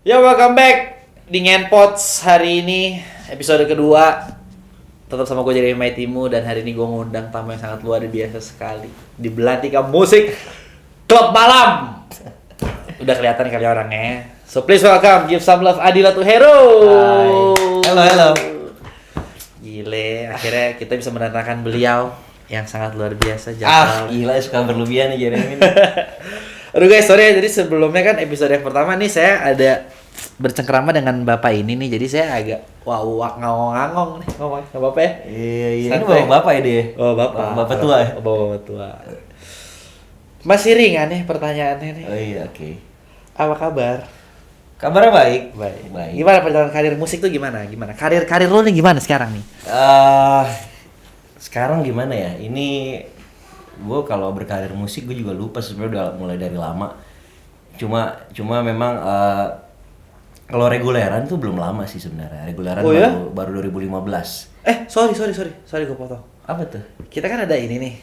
Ya, welcome back di Ngenpots hari ini episode kedua. Tetap sama gue Jeremy Maitimu dan hari ini gue ngundang tamu yang sangat luar biasa sekali di Belantika Musik Klub Malam. Udah kelihatan kali orangnya. So please welcome, give some love Adila Tuhero. Halo. Gile, akhirnya kita bisa mendatangkan beliau yang sangat luar biasa. Gila suka berlebihan nih Jeremy. Aduh guys, sorry ya, jadi sebelumnya kan episode yang pertama nih saya ada bercengkerama dengan bapak ini nih, jadi saya agak ngangong-ngangong nih ngomong sama bapak ya. Iya. Ini Santai. bapak ya dia. Oh bapak. Bapak tua ya. Oh, bapak tua. Masih ringan nih pertanyaannya nih. Oh iya, oke. Apa kabar? Kabarnya baik. Baik. Gimana perjalanan karir musik tuh gimana? Karir lu nih gimana sekarang nih? Sekarang gimana ya? Ini gue kalau berkarir musik gue juga lupa sebenarnya, udah mulai dari lama. Cuma memang kalau reguleran tuh belum lama sih sebenarnya. Reguleran Oh, ya? baru 2015. Sorry gue potong. Apa tuh? Kita kan ada ini nih.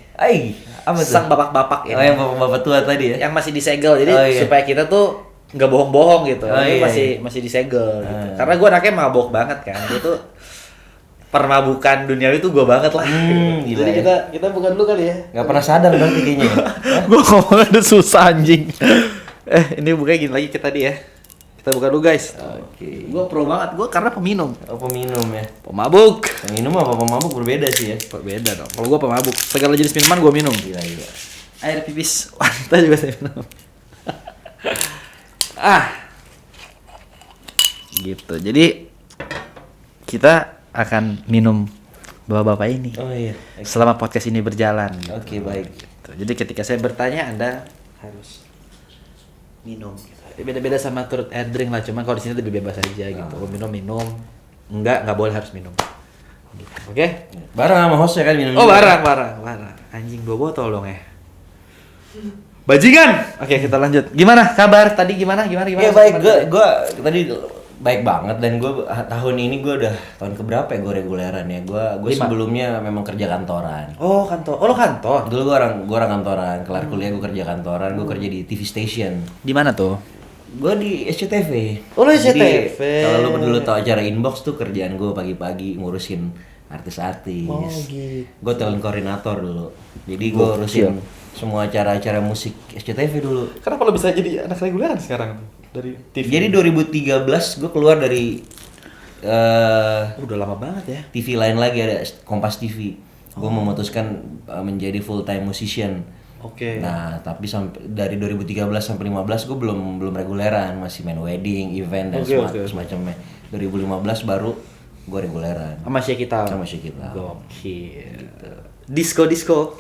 Apa tuh? Sang bapak-bapak ini. Oh, yang bapak-bapak tua tadi ya. Yang masih disegel, jadi Oh, iya. supaya kita tuh nggak bohong-bohong gitu. Oh, Ini iya. masih disegel gitu. Karena gue anaknya mabok banget kan. Gue tuh permabukan duniawi tuh gue banget lah. Gila Jadi ya. kita bukan dulu kali ya. Nggak pernah sadar berarti kayaknya. Gue ngomongnya udah susah anjing. Ini bukannya gini lagi kita tadi ya. Kita buka dulu guys. Oke. Gue pro banget, gue karena peminum. Oh, peminum ya. Pemabuk. Minum apa pemabuk berbeda sih ya. Beda dong. Kalau gue pemabuk, segala jenis minuman gue minum. Gila. Air pipis wanita juga saya minum. Gitu. Jadi kita akan minum bapak-bapak ini Oh iya. selama podcast ini berjalan. Gitu. Oke, baik. Gitu. Jadi ketika saya bertanya, Anda harus minum. Gitu. Beda-beda sama turut air drink lah. Cuma kalau di sini lebih bebas aja gitu. Kalau minum, nggak boleh harus minum. Gitu. Oke? Bareng sama hostnya kan minum. Oh, juga. barang. Anjing 2 botol dong ya. Bajingan. Oke, kita lanjut. Gimana kabar tadi? Gimana? Iya baik. Gue tadi baik banget, dan gue tahun ini gue udah tahun keberapa ya gue reguleran ya. Gue 5. sebelumnya memang kerja kantoran. Oh, kantor. Oh, lo kantor. Dulu gue orang kantoran. Kelar kuliah gue kerja kantoran. Gue kerja di TV station. Di mana tuh? Gue di SCTV. Oh, lo Jadi, SCTV. kalau lu dulu tau acara Inbox tuh kerjaan gue pagi-pagi ngurusin artis-artis. Oh, gitu. Gue talent koordinator dulu. Jadi gue urusin semua acara-acara musik SCTV dulu. Kenapa lo bisa jadi anak reguleran sekarang dari TV? Jadi 2013 gue keluar dari Udah lama banget ya. TV lain lagi, ada Kompas TV. Gue memutuskan menjadi full time musician. Oke. Nah, tapi sampai dari 2013 sampai 15 gue belum reguleran, masih main wedding, event dan Oke. semacamnya. 2015 baru gue reguleran Sama Syekita. sama Syekita. Gokil. Disco. Disco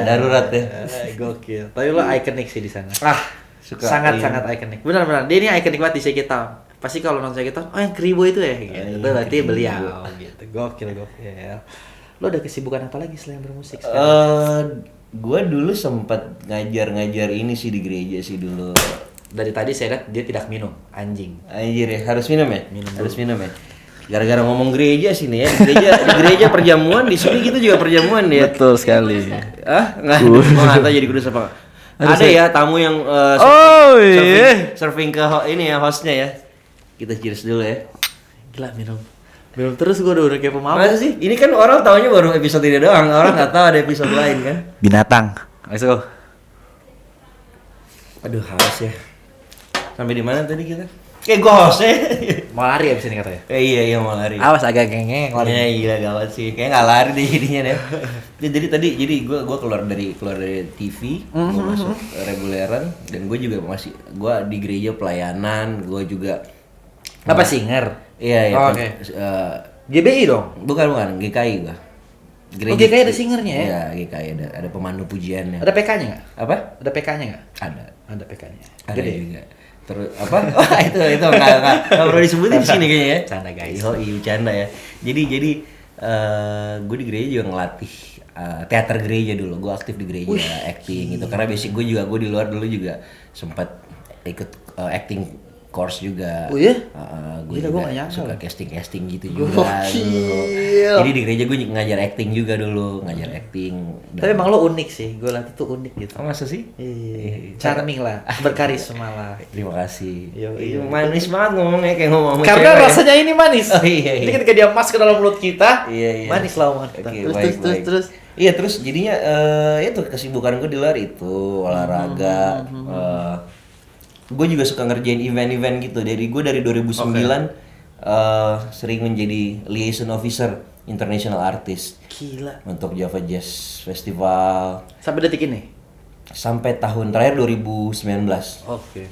darurat ya. Gokil. Tapi lo ikonik sih di sana. Suka Sangat iya. ikonik. Benar. Dia ini ikonik banget di Syekita. Pasti kalau nonton Syekita, oh yang Kribo itu ya gitu. Itu berarti Kribo. beliau gitu. Gokil. Lo ada kesibukan apa lagi selain bermusik sekarang? Gue dulu sempat ngajar ini sih di gereja sih dulu. Dari tadi saya lihat dia tidak minum, anjing. Anjir ya, harus minum ya? Minum Harus minum ya. Gara-gara ngomong gereja sih nih ya. Di gereja perjamuan, di sini gitu juga perjamuan ya. Betul sekali. Nggak tahu jadi kudus apa. Ada ya tamu yang surfing ke ini ya hostnya ya. Kita cheers dulu ya. Gila minum terus gue udah kayak pemabuk. Masa sih? Ini kan orang taunya baru episode ini doang. Orang nggak tahu ada episode lain kan. Binatang. Let's go. Aduh haus ya. Sampai di mana tadi kita? Kayak gue hostnya. Mau lari abis ini katanya. Iya mau lari. Awas agak gengeng lari. Ya gila gawat sih. Kayak nggak lari deh jadinya deh. Jadi gue keluar dari TV, gue masuk reguleran, dan gue juga gue di gereja pelayanan, gue juga Apa singer? Iya. Oh, oke. GBI dong. Bukan GKI gue. Oh, GKI ada singernya ya? Iya GKI ada pemandu pujiannya. Ada PK-nya nggak? Apa? Ada PK-nya nggak? Ada PK-nya. ada juga. Terus apa? Wah itu nggak perlu disebutin di sini kayaknya ya. Canda, guys. Iya bercanda ya. Jadi gue di gereja juga ngelatih teater gereja dulu. Gue aktif di gereja acting gitu. Karena basic gue di luar dulu juga sempat ikut acting course juga. Oh iya? Gue Gila, juga gua nggak nyangka suka loh. casting gitu juga dulu. Gokil. Jadi di gereja gue ngajar acting juga dulu, ngajar acting. Tapi emang lo unik sih, gue liat itu unik gitu. Oh, masa sih? Iya, charming lah, berkarisma lah. Terima kasih. Yo, Iya, iya. manis banget ngomongnya kayak ngomong sama Karena cewek. rasanya ini manis. Oh, iya, iya. Jadi ketika dia masuk ke dalam mulut kita, Iya. manis lah omongan kita. Oke, Terus, baik. terus. Iya, terus jadinya itu kesibukan gue di luar itu olahraga. Gue juga suka ngerjain event-event gitu. Dari 2009 sering menjadi liaison officer international artist Gila. untuk Java Jazz Festival Sampai detik ini. sampai tahun terakhir 2019. Oke.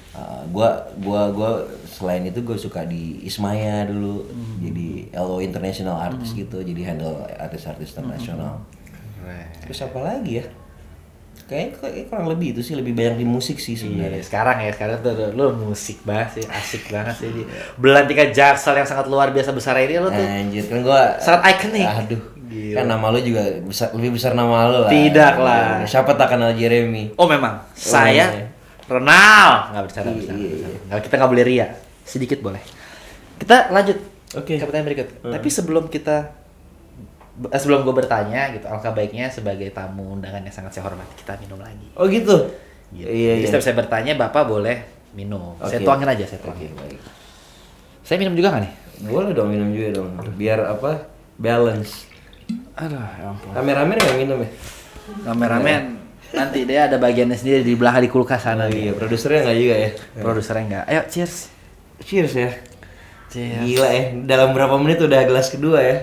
Gua selain itu gue suka di Ismaya dulu jadi LO international artist gitu, jadi handle artis-artis internasional. Terus apa lagi ya? Kayak kurang lebih itu sih, lebih banyak di musik sih Iya, sebenarnya. sekarang tuh lo musik banget sih, asik banget sih di Belantika Jaksel yang sangat luar biasa besar ini lo tuh Anjir kan gua sangat ikonik. Aduh. Gila. Kan nama lu juga lebih besar nama lu lah. Tidak lah. Siapa tak kenal Jeremy? Oh memang, saya iya. Renal nggak bercanda. Iya. Nggak, kita nggak boleh ria, sedikit boleh. Kita lanjut Oke. ke pertanyaan berikut. Tapi sebelum gue bertanya gitu, alangkah baiknya sebagai tamu undangan yang sangat saya hormati kita minum lagi. Oh gitu. Gitu. Iya. Jadi setiap saya bertanya, bapak boleh minum. Saya Oke. tuangin aja, saya Oke, tuangin. baik. Saya minum juga nggak nih? Boleh dong minum juga dong. Biar apa? Balance. Aduh, ya ampun. Kameramen nggak minum ya? Kameramen nanti dia ada bagiannya sendiri di belakang di kulkas sana. Iya, produsernya nggak juga ya? Produsernya enggak. Ayo, cheers. Cheers ya. Cheers. Gila ya, dalam berapa menit udah gelas kedua ya?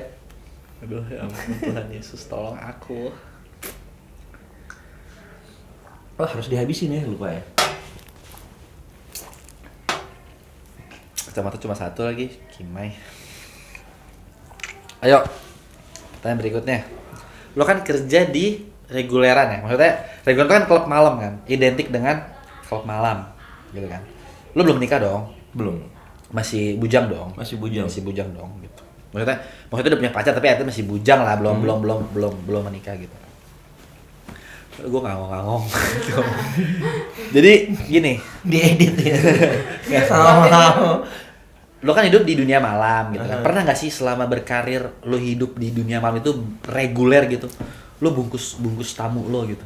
Aduh, ya ampun Tuhan Yesus, tolong aku. Oh harus dihabisin ya, lupa ya. Kacamata cuma satu lagi, Kimai. Ayo, pertanyaan berikutnya. Lo kan kerja di reguleran ya? Maksudnya, reguleran itu kan klub malam kan? Identik dengan klub malam, gitu kan? Lo belum nikah dong? Belum. Masih bujang dong? Masih bujang. Masih bujang dong, gitu. Maksudnya udah punya pacar tapi artinya masih bujang lah, belum menikah gitu. Gue ngangong gitu. Jadi gini, Diedit ya. nggak Mau. lo kan hidup di dunia malam gitu kan. Pernah nggak sih selama berkarir lo hidup di dunia malam itu reguler gitu? Lo bungkus tamu lo gitu.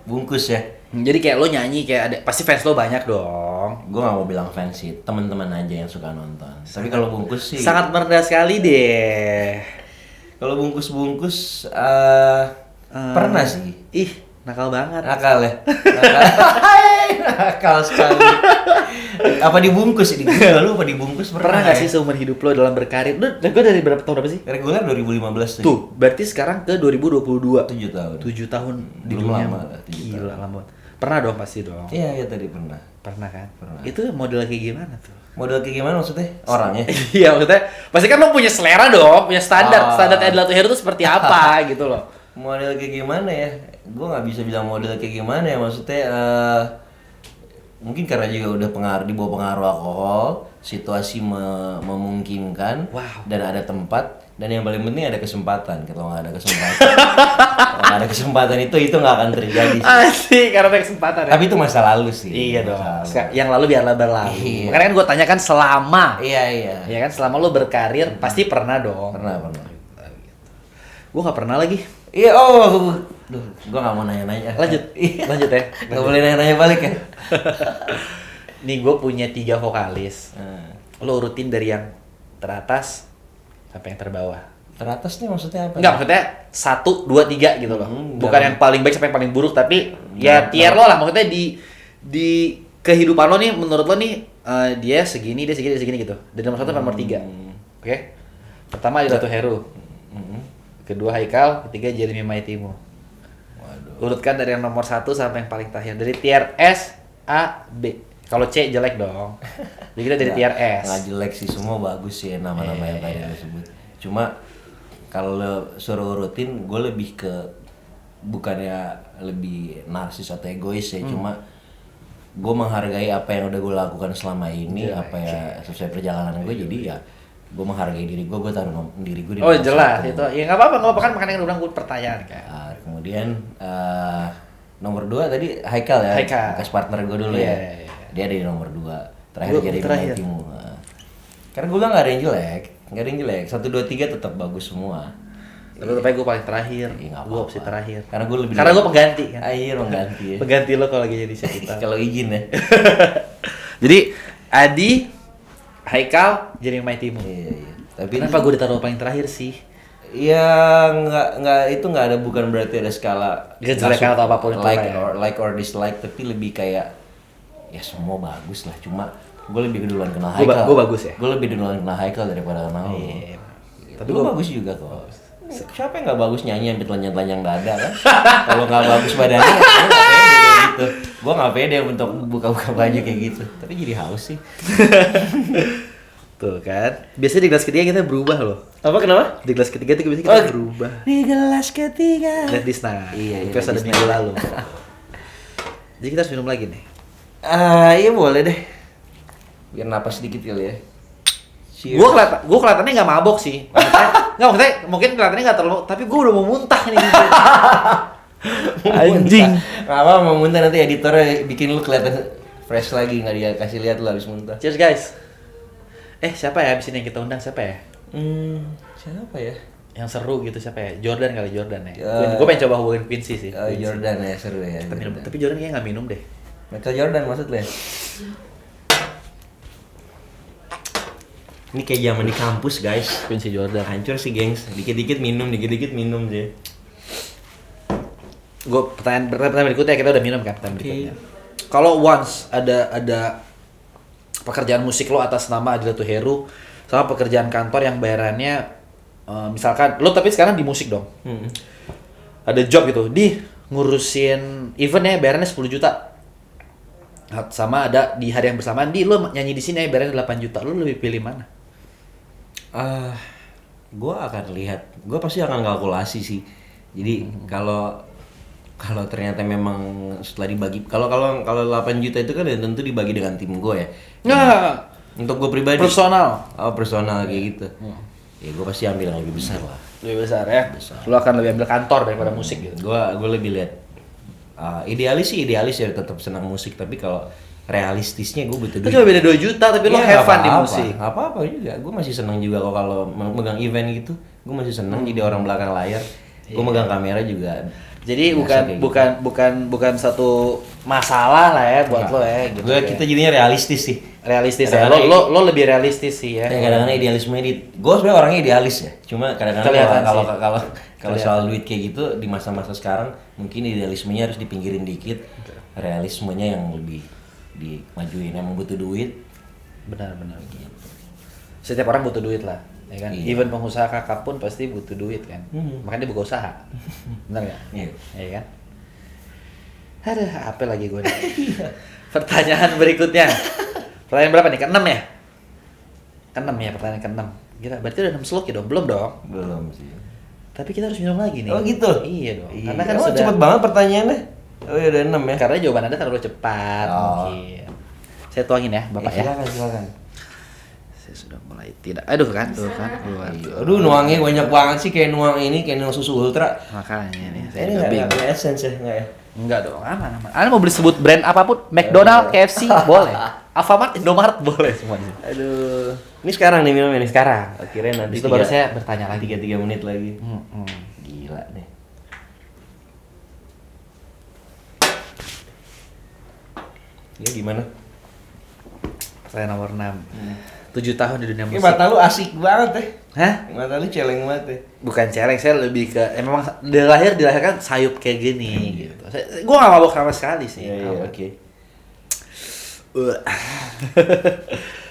Bungkus ya. Jadi kayak lo nyanyi kayak ada pasti fans lo banyak dong. Gue gak mau bilang fans sih, teman-teman aja yang suka nonton. Tapi kalau bungkus sih. Sangat merendah sekali deh. Kalau bungkus pernah sih. Ih, nakal banget. Nakal ya. Nakal sekali. Apa dibungkus ini? Lu apa dibungkus Pernah nggak sih seumur hidup lo dalam berkarir? Lo gue dari berapa tahun berapa sih? Reguler 2015 Tuh, berarti sekarang ke 2022. 7 tahun. 7 tahun di Belum dunia. lama lah, 7 Gila tahun. lama. Pernah dong pasti dong. Iya, tadi pernah. Pernah kan? Pernah. Itu model kayak gimana tuh? Model kayak gimana maksudnya? Orangnya? Iya maksudnya pasti kan lo punya selera dong, punya standar. Ah. Standar Adela Tuheru itu seperti apa gitu loh. Model kayak gimana ya? Gue nggak bisa bilang model kayak gimana ya, maksudnya mungkin karena juga udah di bawah pengaruh alkohol, situasi memungkinkan, Wow. dan ada tempat, dan yang paling penting ada kesempatan. Kalau nggak ada kesempatan, kalau nggak ada kesempatan itu nggak akan terjadi. Asik, karena ada kesempatan ya. Tapi itu masa lalu sih. Iya dong. Masa lalu. Yang lalu biarlah berlalu. Iya. Makanya kan gue tanya kan selama. Iya iya. Ya kan selama lo berkarir pasti pernah dong. Pernah. Gue nggak pernah lagi. Iya duh, gue nggak mau nanya-nanya. Lanjut, Iya. lanjut ya. Nggak boleh nanya-nanya balik ya. Nih gue punya 3 vokalis. Nah, Lo urutin dari yang teratas sampai yang terbawah. teratas nih maksudnya apa? Enggak, maksudnya 1, 2, 3 gitu loh. Bukan dalam- yang paling baik sampai yang paling buruk, tapi ya tier lo lah. Maksudnya di kehidupan lo nih, menurut lo nih dia segini gitu. Dari nomor 1 sampai nomor 3. Oke? Pertama Adela Tuheru. Kedua Haikal, ketiga Jeremy Maitimu. Waduh. Urutkan dari yang nomor 1 sampai yang paling terakhir. Dari tier S, A, B. Kalau C jelek dong. Jadi kita dari tier S. Nggak jelek sih, semua bagus sih nama-nama yang tadi lo sebut. Cuma kalau lo suruh urutin, gue lebih ke bukannya lebih narsis atau egois ya, cuma gue menghargai apa yang udah gue lakukan selama ini, apa ya sesuai perjalanan gue, jadi ya gue menghargai diri gue taruh diri gue di Oh nomor jelas 1. itu. Ya nggak apa-apa kan makanya udah gue pertanyaan kan. Kemudian nomor 2 tadi Haikal ya, Haikal. bekas partner gue dulu Iya, ya. iya, iya. Dia ada di nomor 2. Terakhir jadi terakhir. Timu. Nah. Karena gue bilang nggak ada yang jelek, 1, 2, 3 tetap bagus semua. Tapi gue paling terakhir. Iya, nggak Gue apa-apa. opsi terakhir. Karena gue lebih. Karena gue pengganti kan. Iya pengganti ya. Pengganti lo kalau lagi jadi kita. Kalau izin ya. Jadi Adi, Haikal, jadi My Timu. Iya. Tapi Kenapa gue ditaruh paling terakhir sih? ya nggak ada, bukan berarti ada skala Kejelekan atau apapun itu like lah ya. or dislike, tapi lebih kayak ya semua bagus lah, cuma gue lebih keduluan kenal Gua Haikal. gua bagus ya? Gue lebih duluan kenal Haikal daripada kenal lo. Iya. Tapi gue bagus juga kok. Siapa yang nggak bagus nyanyi sampai telanjang-telanjang dada kan? Kalau nggak bagus badannya, gue nggak pede kayak gitu. Gue nggak pede untuk buka-buka baju kayak gitu. Tapi jadi haus sih. Tuh kan. Biasanya di kelas ketiga kita berubah loh. Apa kenapa? Di kelas ketiga tuh biasanya kita berubah. Di kelas ketiga. Lihat Disna. Iya, Request ada Disna. minggu lalu. Jadi kita harus minum lagi nih. Iya boleh deh. Biar napas sedikit kali ya. Cheers. Gue kelihatannya nggak mabok sih. Maksudnya mungkin kelihatannya nggak terlalu, tapi gue udah mau muntah nih. Anjing. Nggak apa mau muntah, nanti editornya bikin lu kelihatan fresh lagi, nggak dia kasih lihat lu habis muntah. Cheers guys. Siapa ya abis ini yang kita undang, siapa ya? Siapa ya? Yang seru gitu siapa ya? Jordan kali, Jordan ya. Ya. Gue pengen coba hubungin Quincy sih. Oh, Jordan ya, seru ya. Kita minum. Jordan. Tapi Jordan kayaknya nggak minum deh. Michael Jordan maksud lu ya? Ini kayak zaman di kampus guys. Quincy Jordan. Hancur sih gengs, dikit-dikit minum sih. Gue pertanyaan berikutnya kita udah minum kan pertanyaan Oke. berikutnya. Kalau once ada pekerjaan musik lo atas nama Adilatul Heru sama pekerjaan kantor yang bayarannya misalkan lo tapi sekarang di musik dong. Ada job gitu di ngurusin eventnya bayarannya 10 juta. Sama ada di hari yang bersamaan di lo nyanyi di sini bayarannya 8 juta. Lo lebih pilih mana? Gue akan lihat, gue pasti akan kalkulasi sih. Jadi kalau ternyata memang setelah dibagi, kalau 8 juta itu kan ya tentu dibagi dengan tim gue ya. Nggak. Untuk gue pribadi. Personal. Oh personal kayak gitu. Ya gue pasti ambil yang lebih besar lah. Lebih besar ya. Lo akan lebih ambil kantor daripada musik gitu. Gue lebih lihat idealis ya tetap senang musik, tapi kalau realistisnya gue butuh Itu duit. cuma beda 2 juta tapi lo Iya, have fun di apa-apa. musik. Apa juga, gue masih senang juga kok kalau megang event gitu. Gue masih senang jadi orang belakang layar. Gue megang kamera juga. Jadi biasa kayak bukan satu masalah lah ya buat lo ya gitu. Kita jadinya realistis sih. Realistis ya. Kadang-kadang Lo lebih realistis sih ya. kadang-kadang idealisme gue sebenarnya orangnya idealis ya. Cuma kadang-kadang Kelihatan kalau sih. kalau soal duit kayak gitu di masa-masa sekarang mungkin idealismenya harus dipinggirin dikit. Realismenya yang lebih dimajuin, yang butuh duit. Benar. Setiap orang butuh duit lah, ya kan? Iya. Even pengusaha kakak pun pasti butuh duit kan. Makanya dia buka usaha. Benar nggak? Iya. Iya kan? Aduh, apa lagi gue nih? Pertanyaan berikutnya. Pertanyaan berapa nih? Ke-6 ya? Ke-6 ya, pertanyaan ke-6. Gila, berarti udah 6 slot ya dong? Belum dong? Belum sih. Tapi kita harus minum lagi nih. Oh gitu? Iya dong. Iya. Karena kan Emang sudah cepet banget pertanyaannya. Oh ya udah 6 ya. karena jawaban Anda terlalu cepat Oh. mungkin. Saya tuangin ya, Bapak ya. Silakan. Saya sudah mulai tidak. Aduh kan, tuh kan keluar. Aduh nuangnya banyak banget sih, kayak nuang susu ultra. Makanya nih, saya Ini juga bingung. nggak essence ya, nggak ya? Enggak dong, aman. Anda mau beli sebut brand apapun, McDonald, KFC, boleh. Alfamart, Indomaret, boleh semuanya. Aduh. Ini sekarang nih minumnya nih. Sekarang. Akhirnya nanti Itu baru saya bertanya lagi. 3 menit lagi. Hmm. Gila nih. Ya gimana? Saya nomor 6. 7 tahun di dunia Ini musik. mata lu asik banget deh. Hah? Mata lu celeng banget deh. Bukan celeng, saya lebih ke memang dilahirkan sayup kayak gini gitu. Gua gak mabok sama sekali sih. Iya, oke.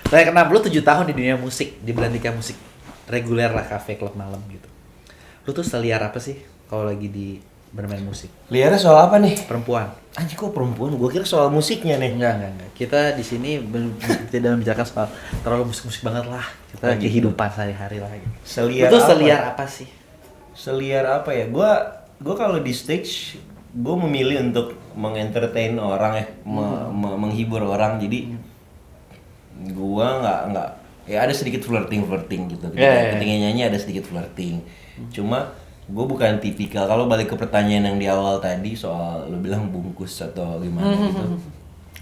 Saya kenal lu 7 tahun di dunia musik, di Belantika musik reguler lah, kafe, klub malam gitu. Lu tuh seliar apa sih kalau lagi di bermain musik? Liara soal apa nih? Perempuan. Anjir kok perempuan? Gua kira soal musiknya nih. Enggak. Kita di sini tidak membicarakan soal terlalu musik-musik banget lah. Kita kehidupan sehari-hari lah gitu. Seliar Itu apa? seliar apa sih? Seliar apa ya? Gua kalau di stage gua memilih untuk mengentertain orang ya, menghibur orang. Jadi gua nggak ya ada sedikit flirting gitu. Yeah. Ketika nyanyi ada sedikit flirting. Cuma gue bukan tipikal, kalau balik ke pertanyaan yang di awal tadi soal lu bilang bungkus atau gimana gitu.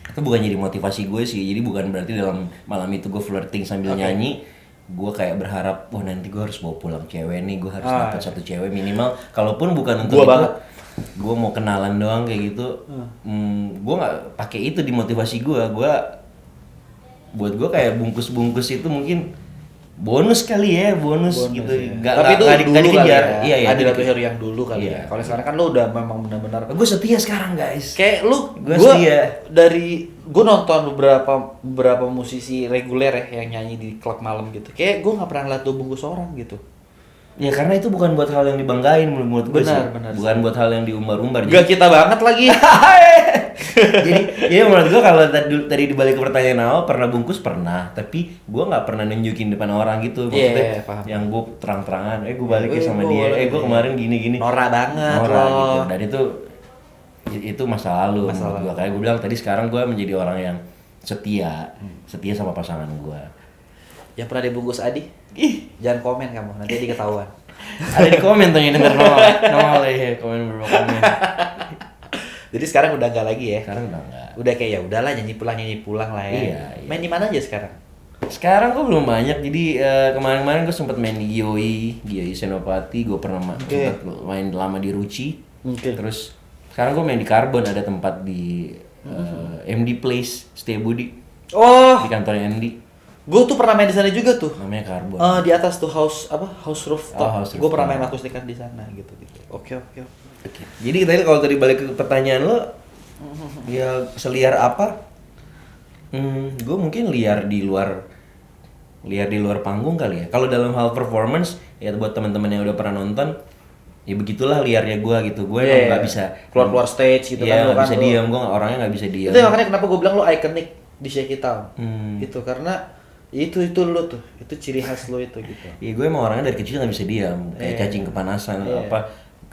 itu bukan jadi motivasi gue sih, jadi bukan berarti dalam malam itu gue flirting sambil nyanyi gue kayak berharap wah nanti gue harus bawa pulang cewek nih, gue harus dapat satu cewek minimal, kalaupun bukan untuk Gua itu banget. gue mau kenalan doang kayak gitu. Gue nggak pakai itu di motivasi gue buat gue kayak bungkus itu mungkin bonus kali ya, bonus gitu. Ya. Nggak- Tapi itu nggak dulu kali dikejar. ya. Iya, Ada dikejar. Hero yang dulu kali Iya. ya. Kalau sekarang kan lu udah memang benar-benar Gue setia sekarang guys. kayak lu Gua gua setia. dari gue nonton beberapa musisi reguler ya yang nyanyi di klub malam gitu. Kayak gue nggak pernah lihat lu bungkus orang gitu. Ya karena itu bukan buat hal yang dibanggain menurut gue sih. Benar. Bukan buat hal yang diumbar-umbar. Gak kita banget lagi. Jadi ya menurut gue kalau tadi dibalik ke pertanyaan awal pernah bungkus pernah, tapi gue nggak pernah nunjukin depan orang gitu. Maksudnya Iya, paham. yang gue terang-terangan, gue balik ya sama gua dia, boleh. gue kemarin gini-gini. Norak banget Norak loh. gitu. Dan itu masa lalu menurut gue. Kayak gue bilang tadi, sekarang gue menjadi orang yang setia sama pasangan gue. Yang pernah dibungkus Adi? Jangan komen kamu, nanti diketahuan. Ada di komen tuh yang denger nol ya, komen beberapa komen. Jadi sekarang udah nggak lagi ya? Sekarang udah enggak. Udah kayak ya udahlah nyanyi pulang lah ya. Iya. Main di mana aja sekarang? Sekarang gue belum banyak, jadi kemarin-kemarin gue sempet main di Gioi Senopati, gue pernah sempet main lama di Ruci. Terus sekarang gue main di Carbon, ada tempat di MD Place, Setiabudi, Oh, di kantornya MD, gue tuh pernah main di sana juga tuh. namanya Carbon. Di atas tuh house rooftop. Oh, house Gue pernah rooftop. main akustikan di sana gitu. Oke. Oke. Jadi tadi kalau tadi balik ke pertanyaan lo, ya seliar apa? Gue mungkin liar di luar panggung kali ya. Kalau dalam hal performance, ya buat teman-teman yang udah pernah nonton, ya begitulah liarnya gue gitu. Gue emang nggak bisa keluar stage gitu Iya, kan. nggak bisa diam. Gue orangnya nggak bisa diam. Itu makanya kenapa gue bilang lo ikonik di Shake It Town. Hmm. Gitu karena itu lo tuh. Itu ciri khas lo itu gitu. Iya, gue emang orangnya dari kecil nggak bisa diam. Kayak cacing kepanasan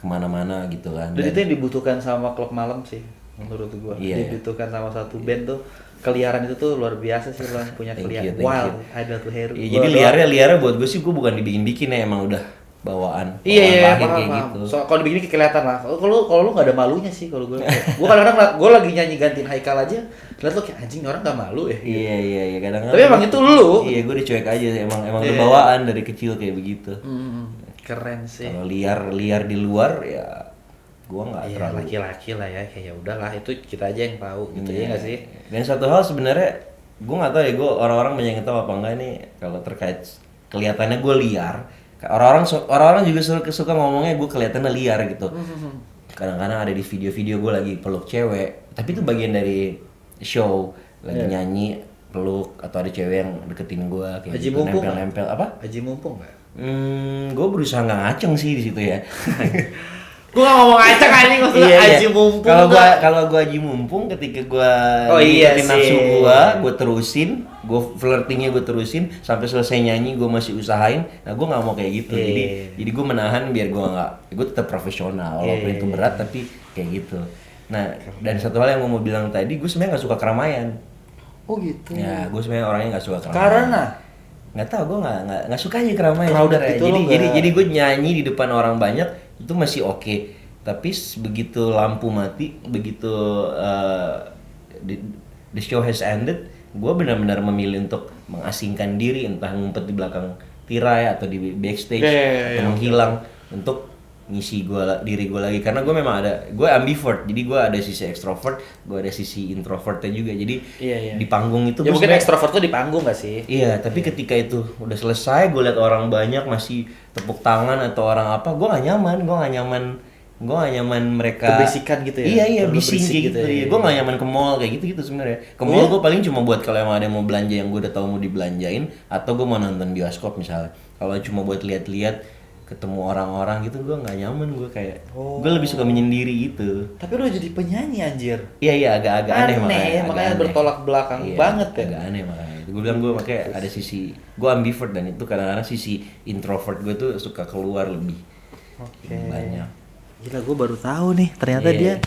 kemana-mana gitu kan. Dan itu yang dibutuhkan sama klub malam sih menurut gue. Iya. Dibutuhkan sama satu band tuh. Keliaran itu tuh luar biasa sih lo yang punya Thank keliaran. you. Wild, ada tuh Heru. Iya, jadi liarnya buat gue sih, gue bukan dibikin-bikin ya, emang udah bawaan. Iya, lahir paham. kayak gitu. So, kalau dibikin kelihatan lah. Kalau lu nggak ada malunya sih kalau gue. Gue kadang-kadang gue lagi nyanyi gantiin Haikal aja, lihat lo kayak anjing orang nggak malu ya. Iya, kadang-kadang. Tapi emang itu lu. Iya, gue dicuek aja, emang udah bawaan dari kecil kayak begitu. Keren sih. Kalau liar di luar ya gue nggak Iya, terlalu. laki-laki lah ya, kayak ya udahlah itu kita aja yang tahu gitu ya nggak sih? Dan satu hal sebenarnya gue nggak tahu ya, gue orang-orang banyak yang tahu apa enggak nih kalau terkait kelihatannya gue liar. Orang-orang juga suka ngomongnya gue kelihatannya liar gitu. Kadang-kadang ada di video-video gue lagi peluk cewek, tapi itu bagian dari show, lagi nyanyi peluk, atau ada cewek yang deketin gue kayak Haji gitu, mumpung nempel-nempel apa? Haji mumpung nggak? Gue berusaha nggak ngaceng sih di situ ya. Gue nggak ngomong acak anjing maksudnya Haji mumpung. Kalau gua haji mumpung ketika gua iya ngikutin sih. nafsu gua terusin, gua flirtingnya gua terusin sampai selesai nyanyi gua masih usahain. Nah, gua nggak mau kayak gitu. Jadi gua menahan biar gua tetap profesional walaupun itu berat, tapi kayak gitu. Nah, dan satu hal yang gua mau bilang tadi, gua sebenarnya nggak suka keramaian. Oh gitu. Ya, gua sebenarnya orangnya nggak suka keramaian. Karena Nggak tahu, gue nggak suka aja keramaian Crowded sebenarnya. gitu lo Jadi gue nyanyi di depan orang banyak itu masih oke. Tapi begitu lampu mati, begitu the show has ended, gue benar-benar memilih untuk mengasingkan diri, entah ngumpet di belakang tirai atau di backstage atau menghilang untuk ngisi diri gue lagi, karena gue memang gue ambivert, jadi gue ada sisi extrovert, gue ada sisi introvertnya juga, jadi di panggung itu ya mungkin extrovert tuh di panggung gak sih? Iya, tapi ketika itu udah selesai, gue liat orang banyak masih tepuk tangan atau orang apa, gue gak nyaman mereka kebisikan gitu ya? Iya, bising kayak gitu ya. Gue gak nyaman ke mall kayak gitu sebenarnya. Ke mall gue paling cuma buat kalau emang ada yang mau belanja yang gue udah tahu mau dibelanjain, atau gue mau nonton bioskop misalnya. Kalau cuma buat lihat-lihat ketemu orang-orang gitu, gue nggak nyaman, gue kayak gue lebih suka menyendiri gitu. Tapi lu jadi penyanyi anjir. Iya, agak aneh makanya bertolak belakang banget ya. Agak aneh makanya. Gue bilang gue makanya ada sisi gue ambivert, dan itu kadang-kadang sisi introvert gue tuh suka keluar lebih banyak. Gila, gue baru tahu nih ternyata dia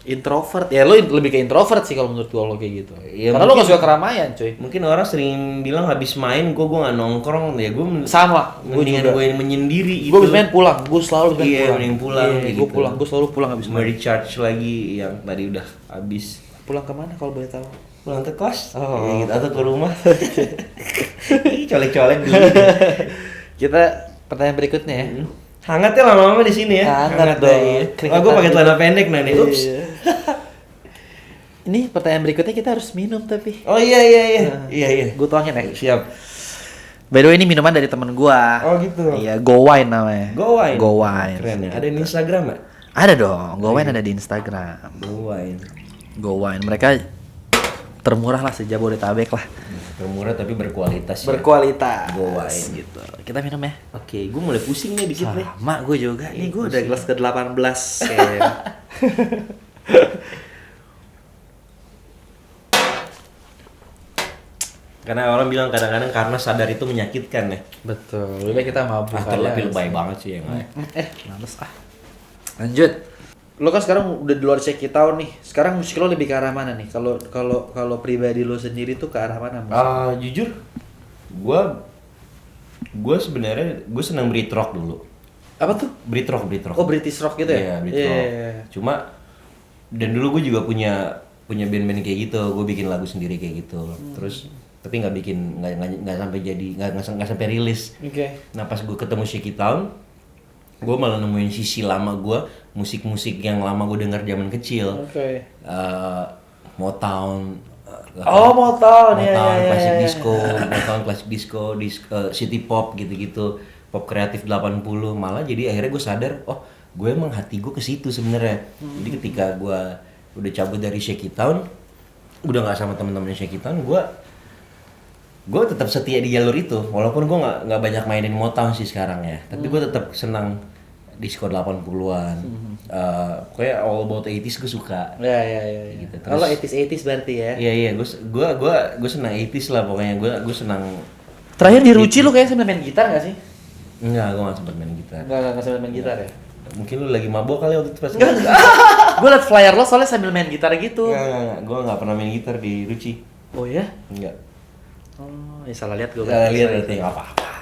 introvert. Ya lu lebih ke introvert sih kalau menurut gue lo kayak gitu. Ya, karena lu gak suka keramaian, cuy. Mungkin orang sering bilang habis main gue nggak nongkrong, ya gue sama. Mendingan gue menyendiri. Gue habis main pulang, gue selalu pulang. Mending pulang. Gue pulang, gue selalu pulang habis main. Recharge lagi yang tadi udah habis. Pulang kemana kalau boleh tahu? Pulang ke kos, Oh. ya gitu, atau ke rumah. Ih, colek-colek dulu. Kita pertanyaan berikutnya ya. Hangatnya lama-lama di sini ya. Hangat dong. dong. Iya. Keringetan Wah, gue pakai gitu. celana pendek nah nih. Ups. Iya. Ini pertanyaan berikutnya kita harus minum tapi. Oh iya. Iya. Gue tuangin ya. Siap. By the way ini minuman dari temen gua. Oh, gitu. Iya, Go Wine namanya. Go Wine. Go Wine. Keren ya. Ada di Instagram nggak? Ada dong. Go Wine ada di Instagram. Go Wine. Go Wine. Mereka termurah lah sejabodetabek lah. Termurah tapi berkualitas. Ya. Berkualitas. Go Wine. Gitu. Kita minum ya. Oke, gue mulai pusing nih dikit nih. Sama gue juga. Nih gue udah pusing. gelas ke-18 kayaknya. Karena orang bilang kadang-kadang karena sadar itu menyakitkan ya. Betul. Lebih baik kita mabuk aja. Tapi lebay banget sih yang lain. Males ah. Lanjut. Lo kan sekarang udah di luar Ceki Town nih. Sekarang musik lo lebih ke arah mana nih? Kalau pribadi lo sendiri tuh ke arah mana musik? Jujur, gue sebenarnya gue senang Brit rock dulu. Apa tuh? Brit rock. Oh, British rock gitu ya? Iya, Brit rock. Cuma dan dulu gue juga punya band-band kayak gitu. Gue bikin lagu sendiri kayak gitu. Terus tapi nggak sampai jadi nggak sampai rilis. Oke. Nah pas gue ketemu Shaky Town, gue malah nemuin sisi lama gue, musik-musik yang lama gue denger zaman kecil. Oke. Motown. Motown, ya. Klasik disco, Motown klasik disco, city pop gitu-gitu, pop kreatif 80. Malah jadi akhirnya gue sadar, oh gue emang hati gue ke situ sebenarnya. Jadi ketika gue udah cabut dari Shaky Town, udah nggak sama teman-teman Shaky Town, gue tetap setia di jalur itu, walaupun gue nggak banyak mainin Motown sih sekarang ya, tapi gue tetap senang disco 80-an. Kayak all about 80s gue suka. Ya. Gitu. Kalau 80s berarti ya. Iya, gue senang 80s lah pokoknya. Gue senang. Terakhir di Ruci lu kayaknya sambil main gitar gak sih? Enggak, gue nggak sempet main gitar. Enggak sambil main gitar ya? Mungkin lu lagi mabok kali waktu itu pas. Gue liat flyer lo soalnya sambil main gitar gitu. Enggak, gue nggak pernah main gitar di Ruci. Oh ya? Enggak. Oh, ya salah lihat gue. Salah lihat berarti nggak apa-apa.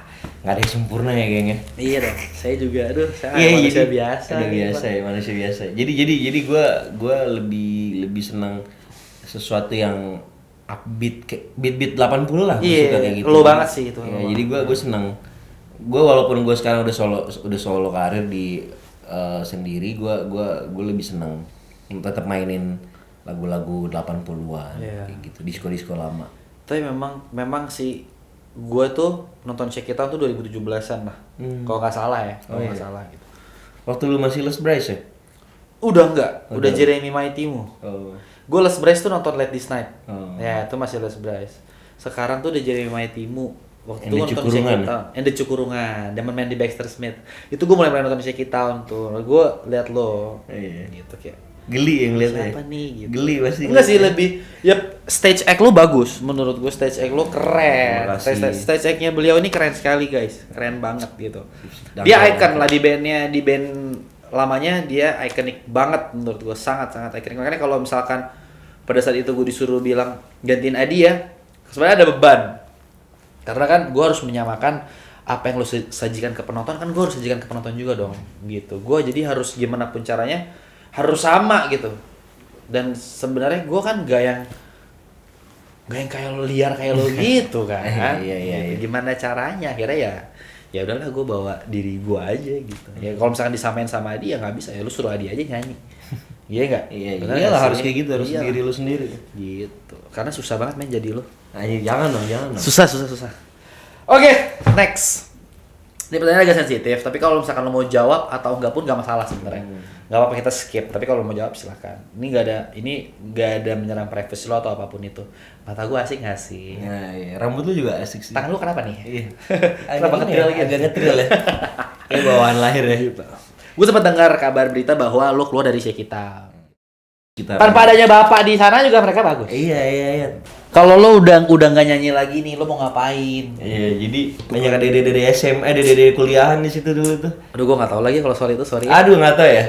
Nggak ada yang sempurna ya gengnya. Iya dong. Saya juga, saya Iya, manusia biasa. Ada biasa ya, manusia biasa. Jadi gue lebih senang sesuatu yang upbeat, kayak beat 80 lah. Gue suka kayak gitu. Lo banget sih itu. Ya, jadi gue senang. Gue walaupun gue sekarang udah solo karir di sendiri, gue lebih senang tetap mainin lagu-lagu 80-an kayak gitu, disco lama. Tapi memang sih gue tuh nonton Shaky Town tuh 2017-an lah. Kalau nggak salah ya, salah gitu. Waktu lu masih Les Bryce ya? Udah udah Jeremy Maitimu. Oh. Gue Les Bryce tuh nonton Late This Night. Oh. Ya, itu masih Les Bryce. Sekarang tuh udah Jeremy Maitimu. Waktu itu Ende nonton Cukurungan, Shaky Town. Ende Cukurungan, zaman main di Baxter Smith. Itu gue mulai nonton Shaky Town tuh. Gue liat lo. Iya. Gitu kayak. Geli yang lihatnya. Siapa nih gitu. Geli pasti. Enggak sih, lebih ya stage act lo bagus. Menurut gue stage act lo keren. Terima kasih. Stage act-nya beliau ini keren sekali, guys. Keren banget gitu. Dia icon lah di bandnya, di band lamanya dia ikonik banget menurut gue, sangat-sangat ikonik. Makanya kalau misalkan pada saat itu gue disuruh bilang gantiin Adi ya, sebenarnya ada beban. Karena kan gue harus menyamakan apa yang lo sajikan ke penonton, kan gue harus sajikan ke penonton juga dong. Gitu. Gue jadi harus gimana pun caranya harus sama gitu. Dan sebenarnya gue kan gak yang kayak lo liar kayak lo gitu kan. Iya. Gimana caranya? Akhirnya ya udahlah, gue bawa diri gue aja gitu. Ya kalau misalkan disamain sama Adi ya nggak bisa, ya lu suruh Adi aja nyanyi. Iya nggak? Iya, Bener iyalah nggak harus sih? kayak gitu, harus Iyalah. diri lu sendiri. Gitu. Karena susah banget main jadi lo. Jangan dong. Susah. Oke, next. Ini pertanyaan agak sensitif, tapi kalau misalkan lo mau jawab atau enggak pun enggak masalah sebenarnya. Enggak apa-apa kita skip, tapi kalau lo mau jawab silakan. Ini enggak ada menyerang privasi lo atau apapun itu. Mata gua asik nggak sih? Nah, iya. Rambut lu juga asik sih. Tangan lu kenapa nih? Iya. Kenapa ngetril gitu? Agak ngetril ya. Kayak bawaan lahir ya. Gue sempat dengar kabar berita bahwa lo keluar dari Shaky Town. Kita Tanpa adanya bapak di sana juga mereka bagus. Iya. Kalau lo udah nggak nyanyi lagi nih, lo mau ngapain? Iya, jadi banyak dede SMA, dede kuliahan di situ dulu tuh. Aduh, gue nggak tahu lagi kalau soal itu, sorry. Aduh, nggak tahu ya.